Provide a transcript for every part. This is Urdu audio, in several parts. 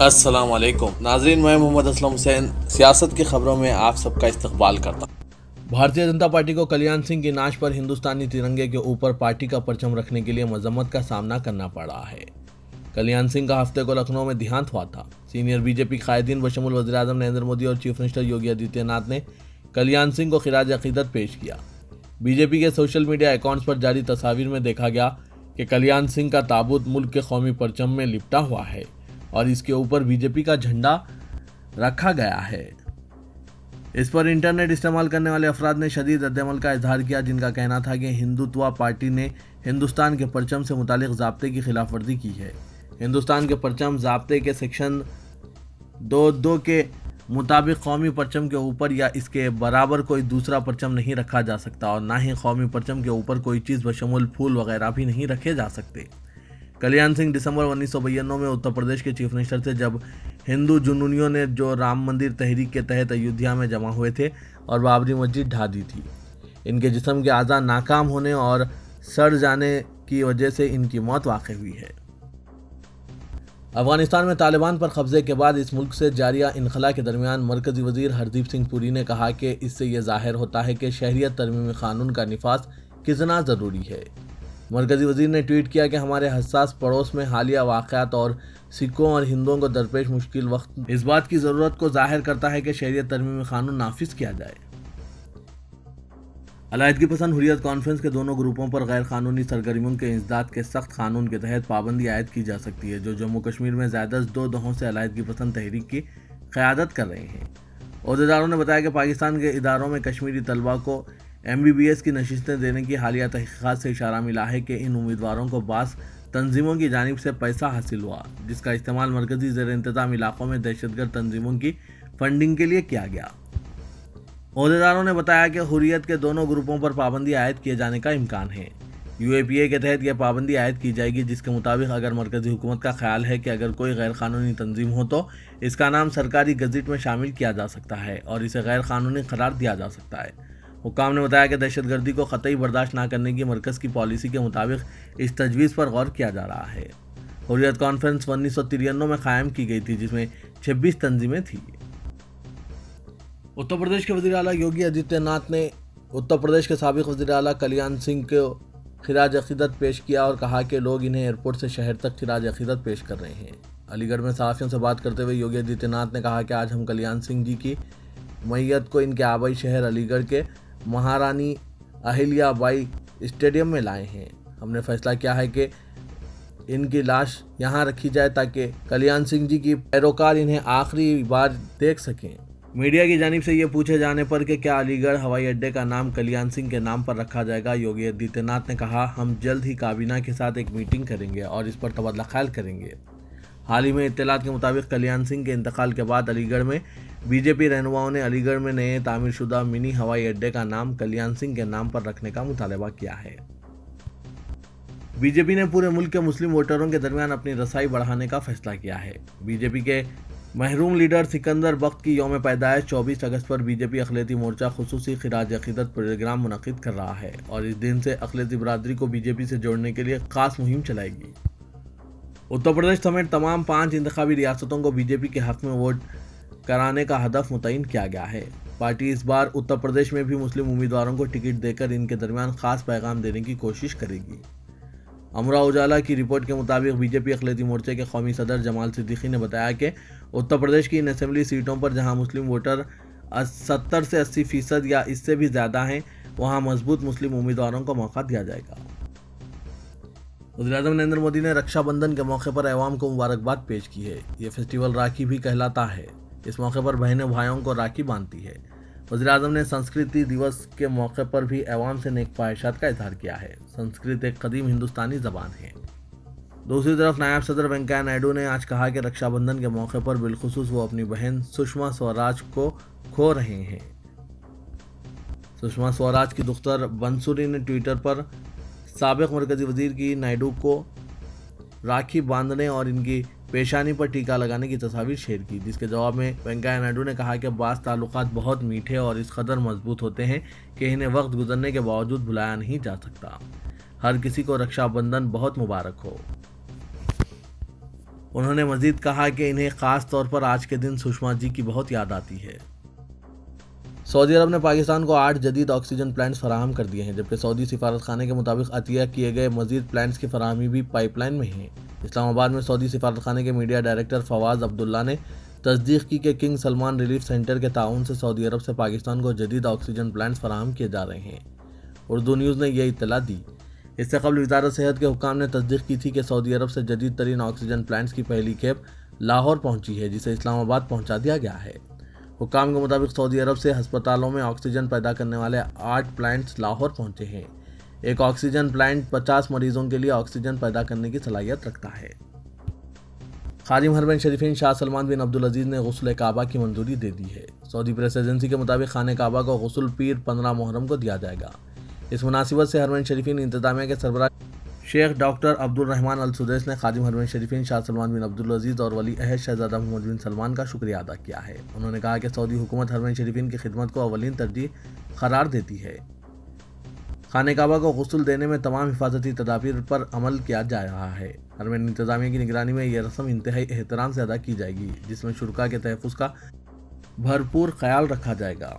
السلام علیکم ناظرین، میں محمد اسلم حسین سیاست کی خبروں میں آپ سب کا استقبال کرتا ہوں۔ بھارتیہ جنتا پارٹی کو کلیان سنگھ کی نعش پر ہندوستانی ترنگے کے اوپر پارٹی کا پرچم رکھنے کے لیے مذمت کا سامنا کرنا پڑا ہے۔ کلیان سنگھ کا ہفتے کو لکھنؤ میں دیہانت ہوا تھا۔ سینئر بی جے پی قائدین بشمول وزیر اعظم نریندر مودی اور چیف منسٹر یوگی آدتیہ ناتھ نے کلیان سنگھ کو خراج عقیدت پیش کیا۔ بی جے پی کے سوشل میڈیا اکاؤنٹس پر جاری تصاویر میں دیکھا گیا کہ کلیان سنگھ کا تابوت ملک کے قومی پرچم میں لپٹا ہوا ہے اور اس کے اوپر بی جے پی کا جھنڈا رکھا گیا ہے۔ اس پر انٹرنیٹ استعمال کرنے والے افراد نے شدید ردعمل کا اظہار کیا، جن کا کہنا تھا کہ ہندوتوا پارٹی نے ہندوستان کے پرچم سے متعلق ضابطے کی خلاف ورزی کی ہے۔ ہندوستان کے پرچم ضابطے کے سیکشن 2(2) کے مطابق قومی پرچم کے اوپر یا اس کے برابر کوئی دوسرا پرچم نہیں رکھا جا سکتا اور نہ ہی قومی پرچم کے اوپر کوئی چیز بشمول پھول وغیرہ بھی نہیں رکھے جا سکتے۔ کلیان سنگھ دسمبر 1992 میں اتر پردیش کے چیف منسٹر تھے، جب ہندو جنونیوں نے جو رام مندر تحریک کے تحت ایودھیا میں جمع ہوئے تھے اور بابری مسجد ڈھا دی تھی۔ ان کے جسم کے اعضاء ناکام ہونے اور سڑ جانے کی وجہ سے ان کی موت واقع ہوئی ہے۔ افغانستان میں طالبان پر قبضے کے بعد اس ملک سے جاریہ انخلا کے درمیان مرکزی وزیر ہردیپ سنگھ پوری نے کہا کہ اس سے یہ ظاہر ہوتا ہے کہ شہریت ترمیمی قانون کا نفاذ کتنا ضروری ہے۔ مرکزی وزیر نے ٹویٹ کیا کہ ہمارے حساس پڑوس میں حالیہ واقعات اور سکھوں اور ہندوؤں کو درپیش مشکل وقت اس بات کی ضرورت کو ظاہر کرتا ہے کہ شہریت ترمیمی قانون نافذ کیا جائے۔ علیحدگی پسند حریت کانفرنس کے دونوں گروپوں پر غیر قانونی سرگرمیوں کے انسداد کے سخت قانون کے تحت پابندی عائد کی جا سکتی ہے، جو جموں کشمیر میں زائدہ از 2 دہوں سے علیحدگی پسند تحریک کی قیادت کر رہے ہیں۔ عہدیداروں نے بتایا کہ پاکستان کے اداروں میں کشمیری طلباء کو MBBS کی نشستیں دینے کی حالیہ تحقیقات سے اشارہ ملا ہے کہ ان امیدواروں کو بعض تنظیموں کی جانب سے پیسہ حاصل ہوا، جس کا استعمال مرکزی زیر انتظام علاقوں میں دہشت گرد تنظیموں کی فنڈنگ کے لیے کیا گیا۔ عہدیداروں نے بتایا کہ حریت کے دونوں گروپوں پر پابندی عائد کیے جانے کا امکان ہے۔ UAPA کے تحت یہ پابندی عائد کی جائے گی، جس کے مطابق اگر مرکزی حکومت کا خیال ہے کہ اگر کوئی غیر قانونی تنظیم ہو تو اس کا نام سرکاری گزٹ میں شامل کیا جا سکتا ہے اور اسے غیر قانونی قرار دیا جا سکتا ہے۔ حکام نے بتایا کہ دہشت گردی کو قطعی برداشت نہ کرنے کی مرکز کی پالیسی کے مطابق اس تجویز پر غور کیا جا رہا ہے۔ حریت کانفرنس 1993 میں قائم کی گئی تھی، جس میں 26 تنظیمیں تھیں۔ اتر پردیش کے وزیر اعلیٰ یوگی آدتیہ ناتھ نے اتر پردیش کے سابق وزیر اعلیٰ کلیان سنگھ کو خراج عقیدت پیش کیا اور کہا کہ لوگ انہیں ایئرپورٹ سے شہر تک خراج عقیدت پیش کر رہے ہیں۔ علی گڑھ میں صحافیوں سے بات کرتے ہوئے یوگی آدتیہ ناتھ نے کہا کہ آج ہم کلیان سنگھ جی کی میت کو ان کے آبائی شہر علی گڑھ کے مہارانی اہلیہ بائی اسٹیڈیم میں لائے ہیں۔ ہم نے فیصلہ کیا ہے کہ ان کی لاش یہاں رکھی جائے تاکہ کلیان سنگھ جی کی پیروکار انہیں آخری بار دیکھ سکیں۔ میڈیا کی جانب سے یہ پوچھے جانے پر کہ کیا علی گڑھ ہوائی اڈے کا نام کلیان سنگھ کے نام پر رکھا جائے گا، یوگی آدتیہ ناتھ نے کہا ہم جلد ہی کابینہ کے ساتھ ایک میٹنگ کریں گے اور اس پر تبادلہ خیال کریں گے۔ حال ہی میں اطلاعات کے مطابق کلیان سنگھ کے انتقال کے بعد علی گڑھ میں بی جے پی رہنماؤں نے علی گڑھ میں نئے تعمیر شدہ منی ہوائی اڈے کا نام کلیان سنگھ کے نام پر رکھنے کا مطالبہ کیا ہے۔ بی جے پی نے پورے ملک کے مسلم ووٹروں کے درمیان اپنی رسائی بڑھانے کا فیصلہ کیا ہے۔ بی جے پی کے محروم لیڈر سکندر بخت کی یوم پیدائش 24 اگست پر بی جے پی اقلیتی مورچہ خصوصی خراج عقیدت پروگرام منعقد کر رہا ہے اور اس دن سے اقلیتی برادری کو بی جے پی سے جوڑنے کے لیے خاص مہم چلائے گی۔ اتر پردیش سمیت تمام 5 انتخابی ریاستوں کو بی جے پی کے حق میں ووٹ کرانے کا ہدف متعین کیا گیا ہے۔ پارٹی اس بار اتر پردیش میں بھی مسلم امیدواروں کو ٹکٹ دے کر ان کے درمیان خاص پیغام دینے کی کوشش کرے گی۔ امرا اجالا کی رپورٹ کے مطابق بی جے پی اقلیتی مورچے کے قومی صدر جمال صدیقی نے بتایا کہ اتر پردیش کی ان اسمبلی سیٹوں پر جہاں مسلم ووٹر 70 سے 80% یا اس سے بھی زیادہ ہیں، وہاں مضبوط مسلم امیدواروں کو موقع دیا جائے گا۔ وزیر اعظم نریندر مودی نے رکشا بندھن کے موقع پر عوام کو مبارکباد پیش کی ہے۔ یہ فیسٹیول راکھی بھی کہلاتا ہے۔ اس موقع پر بہنیں بھائیوں کو راکھی باندھتی ہے۔ وزیر اعظم نے سنسکرتی دیوس کے موقع پر بھی عوام سے نیک خواہشات کا اظہار کیا ہے۔ سنسکرت ایک قدیم ہندوستانی زبان ہے۔ دوسری طرف نائب صدر وینکیا نائیڈو نے آج کہا کہ رکشا بندھن کے موقع پر بالخصوص وہ اپنی بہن سشما سوراج کو کھو رہے ہیں۔ سشما سوراج کی دختر بنسوری نے ٹویٹر پر سابق مرکزی وزیر کی نائیڈو کو راکھی باندھنے اور ان کی پیشانی پر ٹیکا لگانے کی تصاویر شیئر کی، جس کے جواب میں وینکیا نائیڈو نے کہا کہ بعض تعلقات بہت میٹھے اور اس قدر مضبوط ہوتے ہیں کہ انہیں وقت گزرنے کے باوجود بھلایا نہیں جا سکتا۔ ہر کسی کو رکشا بندھن بہت مبارک ہو۔ انہوں نے مزید کہا کہ انہیں خاص طور پر آج کے دن سشما جی کی بہت یاد آتی ہے۔ سعودی عرب نے پاکستان کو 8 جدید آکسیجن پلانٹس فراہم کر دیے ہیں، جبکہ سعودی سفارت خانے کے مطابق عطیہ کیے گئے مزید پلانٹس کی فراہمی بھی پائپ لائن میں ہیں۔ اسلام آباد میں سعودی سفارت خانے کے میڈیا ڈائریکٹر فواز عبداللہ نے تصدیق کی کہ کنگ سلمان ریلیف سینٹر کے تعاون سے سعودی عرب سے پاکستان کو جدید آکسیجن پلانٹس فراہم کیے جا رہے ہیں۔ اردو نیوز نے یہ اطلاع دی۔ اس سے قبل وزارت صحت کے حکام نے تصدیق کی تھی کہ سعودی عرب سے جدید ترین آکسیجن پلانٹس کی پہلی کھیپ لاہور پہنچی ہے، جسے اسلام آباد پہنچا دیا گیا ہے۔ حکام کے مطابق سعودی عرب سے ہسپتالوں میں آکسیجن پیدا کرنے والے 8 پلانٹس لاہور پہنچے ہیں۔ ایک آکسیجن پلانٹ 50 مریضوں کے لیے آکسیجن پیدا کرنے کی صلاحیت رکھتا ہے۔ خادم حرمین شریفین شاہ سلمان بن عبدالعزیز نے غسل کعبہ کی منظوری دے دی ہے۔ سعودی پریس ایجنسی کے مطابق خانہ کعبہ کو غسل پیر 15 محرم کو دیا جائے گا۔ اس مناسبت سے حرمین شریفین انتظامیہ کے سربراہ شیخ ڈاکٹر عبد الرحمن السدیس نے خادم حرمین شریفین شاہ سلمان بن عبدالعزیز اور ولی عہد شہزادہ محمد بن سلمان کا شکریہ ادا کیا ہے۔ انہوں نے کہا کہ سعودی حکومت حرمین شریفین کی خدمت کو اولین ترجیح قرار دیتی ہے۔ خانہ کعبہ کو غسل دینے میں تمام حفاظتی تدابیر پر عمل کیا جا رہا ہے۔ حرمین انتظامیہ کی نگرانی میں یہ رسم انتہائی احترام سے ادا کی جائے گی، جس میں شرکاء کے تحفظ کا بھرپور خیال رکھا جائے گا۔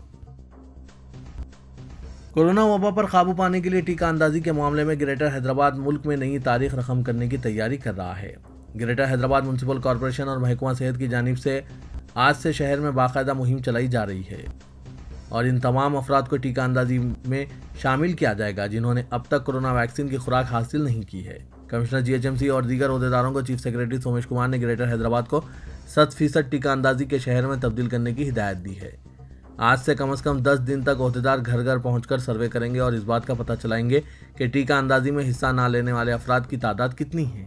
کورونا وبا پر قابو پانے کے لیے ٹیکہ اندازی کے معاملے میں گریٹر حیدرآباد ملک میں نئی تاریخ رقم کرنے کی تیاری کر رہا ہے۔ گریٹر حیدرآباد میونسپل کارپوریشن اور محکمہ صحت کی جانب سے آج سے شہر میں باقاعدہ مہم چلائی جا رہی ہے اور ان تمام افراد کو ٹیکہ اندازی میں شامل کیا جائے گا جنہوں نے اب تک کورونا ویکسین کی خوراک حاصل نہیں کی ہے۔ کمشنر GHMC اور دیگر عہدیداروں کو چیف سیکرٹری سومیش کمار نے گریٹر حیدرآباد کو 100% ٹیکہ اندازی کے شہر میں تبدیل کرنے کی ہدایت دی ہے۔ آج سے کم از کم 10 دن تک عہدیدار گھر گھر پہنچ کر سروے کریں گے اور اس بات کا پتہ چلائیں گے کہ ٹیکہ اندازی میں حصہ نہ لینے والے افراد کی تعداد کتنی ہے۔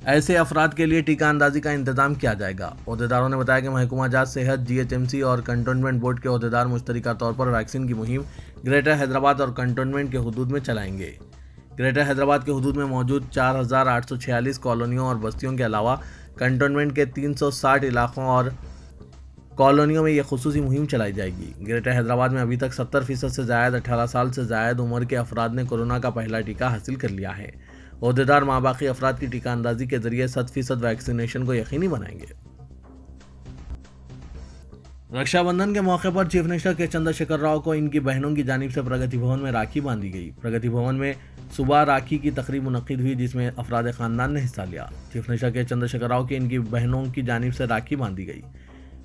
ایسے افراد کے لیے ٹیکہ اندازی کا انتظام کیا جائے گا۔ عہدیداروں نے بتایا کہ محکمہ جات صحت، GHMC اور کنٹونمنٹ بورڈ کے عہدیدار مشترکہ طور پر ویکسین کی مہم گریٹر حیدرآباد اور کنٹونمنٹ کے حدود میں چلائیں گے۔ گریٹر حیدرآباد کے حدود میں موجود 4846 کالونیوں اور بستیوں کے علاوہ کنٹونمنٹ کے 360 علاقوں اور کالونیوں میں یہ خصوصی مہم چلائی جائے گی۔ گریٹر حیدرآباد میں ابھی تک 70% سے زائد 18 سال سے زائد عمر کے افراد نے کورونا کا پہلا ٹیکہ حاصل کر لیا ہے۔ عہدیدار ماباقی افراد کی ٹیکہ اندازی کے ذریعے 100% ویکسینیشن کو یقینی بنائیں گے۔ رکشا بندھن کے موقع پر چیف منسٹر کے چندر شیکھر راؤ کو ان کی بہنوں کی جانب سے پرگتی بھون میں راکھی باندھی گئی۔ پرگتی بھون میں صبح راکھی کی تقریب منعقد ہوئی جس میں افراد خاندان نے حصہ لیا۔ چیف منسٹر کے چندر شیکھر راؤ کی ان کی بہنوں کی جانب سے راکھی باندھی گئی۔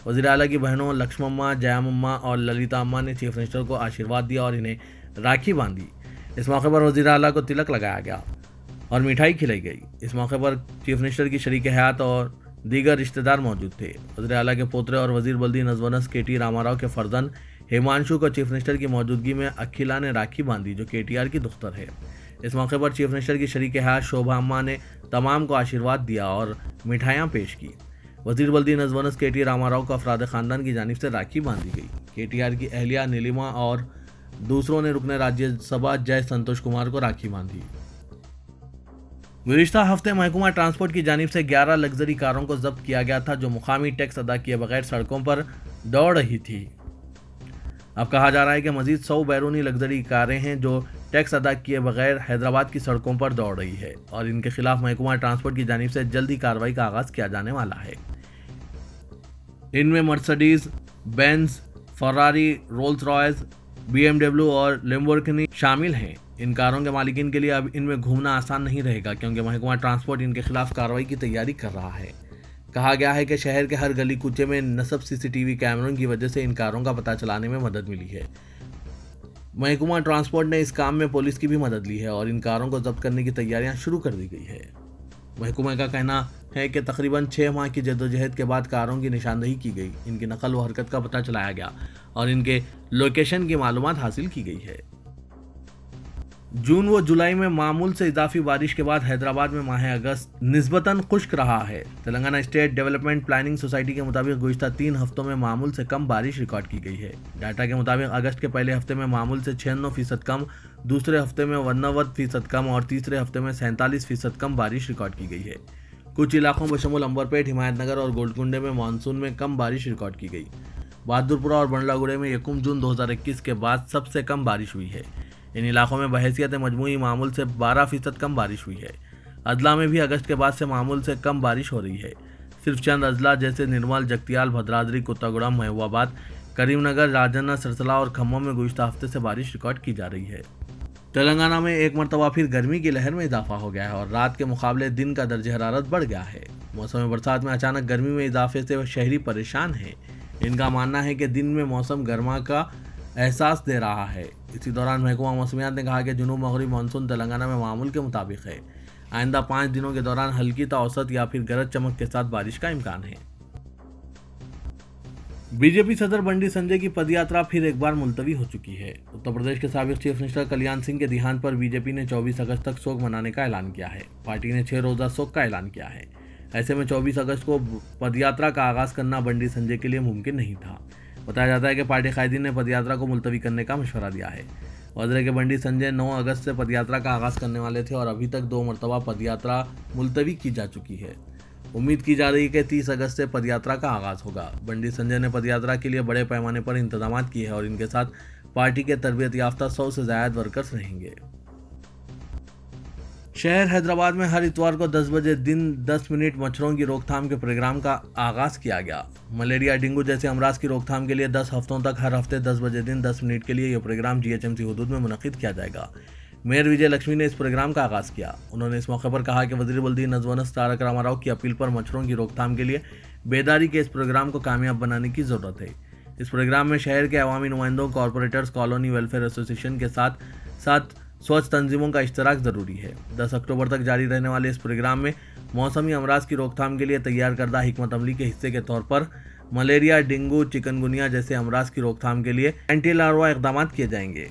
وزیر اعلیٰ کی بہنوں لکشمما، جیامما اور للیتا اماں نے چیف منسٹر کو آشیرواد دیا اور انہیں راکھی باندھی۔ اس موقع پر وزیر اعلیٰ کو تلک لگایا گیا اور مٹھائی کھلائی گئی۔ اس موقع پر چیف منسٹر کی شریک حیات اور دیگر رشتہ دار موجود تھے۔ وزیر اعلیٰ کے پوترے اور وزیر بلدی نظم و نسق KT راما راؤ کے فرزند ہیمانشو کو چیف منسٹر کی موجودگی میں اکھیلا نے راکھی باندھی جو KTR کی دختر ہے۔ اس موقع پر چیف منسٹر کی شریک حیات شوبھا اماں نے تمام کو آشیرواد دیا اور مٹھائیاں پیش کی۔ وزیر بلدی نظم و نسق KT راما راؤ کو افراد خاندان کی جانب سے راکھی باندھی گئی۔ KTR کی اہلیہ نیلیما اور دوسروں نے رکن راجیہ سبھا جے سنتوش کمار کو راکھی باندھی۔ گزشتہ ہفتے محکمہ ٹرانسپورٹ کی جانب سے 11 لگژری کاروں کو ضبط کیا گیا تھا جو مقامی ٹیکس ادا کیے بغیر سڑکوں پر دوڑ رہی تھی۔ اب کہا جا رہا ہے کہ مزید 100 بیرونی لگژری کاریں ہیں جو ٹیکس ادا کیے بغیر حیدرآباد کی سڑکوں پر دوڑ رہی ہے اور ان کے خلاف محکمہ ٹرانسپورٹ کی جانب سے جلدی کارروائی کا آغاز کیا جانے والا ہے۔ ان میں مرسڈیز بینز، فراری، رولز رائس، BMW اور لیمبورگینی شامل ہیں۔ ان کاروں کے مالکین کے لیے اب ان میں گھومنا آسان نہیں رہے گا کیونکہ محکمہ ٹرانسپورٹ ان کے خلاف کارروائی کی تیاری کر رہا ہے۔ کہا گیا ہے کہ شہر کے ہر گلی کوچے میں نصب CCTV کیمروں کی وجہ سے ان کاروں کا پتہ چلانے میں مدد ملی ہے۔ محکمہ ٹرانسپورٹ نے اس کام میں پولیس کی بھی مدد لی ہے اور ان کاروں کو ضبط کرنے کی تیاریاں شروع کر دی گئی ہے۔ محکمہ کا کہنا ہے کہ تقریباً 6 ماہ کی جدوجہد کے بعد کاروں کی نشاندہی کی گئی، ان کی نقل و حرکت کا پتہ چلایا گیا اور ان کے لوکیشن کی معلومات حاصل کی گئی ہے۔ جون و جولائی میں معمول سے اضافی بارش کے بعد حیدرآباد میں ماہ اگست نسبتاً خشک رہا ہے۔ Telangana state development planning society کے مطابق گزشتہ 3 ہفتوں میں معمول سے کم بارش ریکارڈ کی گئی ہے۔ ڈاٹا کے مطابق اگست کے پہلے ہفتے میں معمول سے 96% کم، دوسرے ہفتے میں 89% کم اور تیسرے ہفتے میں 47% کم بارش ریکارڈ کی گئی ہے۔ کچھ علاقوں بشمول امبرپیٹ، ہمایت نگر اور گولکنڈے میں مانسون میں کم بارش ریکارڈ کی گئی۔ بہادرپورہ اور بنڈلہ گڑھے میں 1 جون 2021 کے بعد سب سے کم بارش ہوئی ہے۔ ان علاقوں میں بحیثیت مجموعی معمول سے 12% کم بارش ہوئی ہے۔ اضلاع میں بھی اگست کے بعد سے معمول سے کم بارش ہو رہی ہے۔ صرف چند اضلاع جیسے نرمل، جگتیال، بھدرادری، کوتاگوڑم، محبوب آباد، کریم نگر، راجنا، سرسلہ اور کھمم میں گزشتہ ہفتے سے بارش ریکارڈ کی جا رہی ہے۔ تلنگانہ میں ایک مرتبہ پھر گرمی کی لہر میں اضافہ ہو گیا ہے اور رات کے مقابلے دن کا درجہ حرارت بڑھ گیا ہے۔ موسم برسات میں اچانک گرمی میں اضافے سے شہری پریشان ہیں۔ ان کا ماننا ہے کہ دن میں موسم گرما کا احساس دے رہا ہے۔ اسی دوران محکمہ موسمیات نے کہا کہ جنوب مغربی مانسون تلنگانہ میں معمول کے مطابق ہے۔ آئندہ 5 دنوں کے دوران ہلکی تا اوسط یا پھر گرج چمک کے ساتھ بارش کا امکان ہے۔ بی جے پی صدر بنڈی سنجے کی پد یاترا پھر ایک بار ملتوی ہو چکی ہے۔ اتر پردیش کے سابق چیف منسٹر کلیان سنگھ کے دیہانت پر بی جے پی نے 24 اگست تک سوگ منانے کا اعلان کیا ہے۔ پارٹی نے 6 روزہ سوگ کا اعلان کیا ہے۔ ایسے میں 24 اگست کو پد یاترا کا آغاز کرنا بنڈی سنجے کے لیے ممکن نہیں تھا۔ بتایا جاتا ہے کہ پارٹی قائدین نے پد یاترا کو ملتوی کرنے کا مشورہ دیا ہے۔ وزیر کے بنڈی سنجے 9 اگست سے پد یاترا کا آغاز کرنے والے تھے اور ابھی تک 2 مرتبہ پد یاترا ملتوی کی جا چکی ہے۔ امید کی جا رہی ہے کہ 30 اگست سے پد یاترا کا آغاز ہوگا۔ بنڈی سنجے نے پد یاترا کے لیے بڑے پیمانے پر انتظامات کیے ہیں اور ان کے ساتھ پارٹی کے تربیت یافتہ 100 سے زائد ورکرز رہیں گے۔ شہر حیدرآباد میں ہر اتوار کو 10 بجے دن 10 منٹ مچھروں کی روک تھام کے پروگرام کا آغاز کیا گیا۔ ملیریا، ڈینگو جیسے امراض کی روک تھام کے لیے 10 ہفتوں تک ہر ہفتے 10 بجے دن 10 منٹ کے لیے یہ پروگرام GHMC حدود میں منعقد کیا جائے گا۔ میئر وجے لکشمی نے اس پروگرام کا آغاز کیا۔ انہوں نے اس موقع پر کہا کہ وزیر بلدی نظم و نسق تارک راما راؤ کی اپیل پر مچھروں کی روک تھام کے لیے بیداری کے اس پروگرام کو کامیاب بنانے کی ضرورت ہے۔ اس پروگرام میں شہر کے عوامی نمائندوں، کارپوریٹرز، کالونی ویلفیئر ایسوسی ایشن کے ساتھ سوچھ تنظیموں کا اشتراک ضروری ہے۔ 10 اکتوبر تک جاری رہنے والے اس پروگرام میں موسمی امراض کی روک تھام کے لیے تیار کردہ حکمت عملی کے حصے کے طور پر ملیریا، ڈینگو، چکن گنیا جیسے امراض کی روک تھام کے لیے اینٹی لاروا اقدامات کیے جائیں گے۔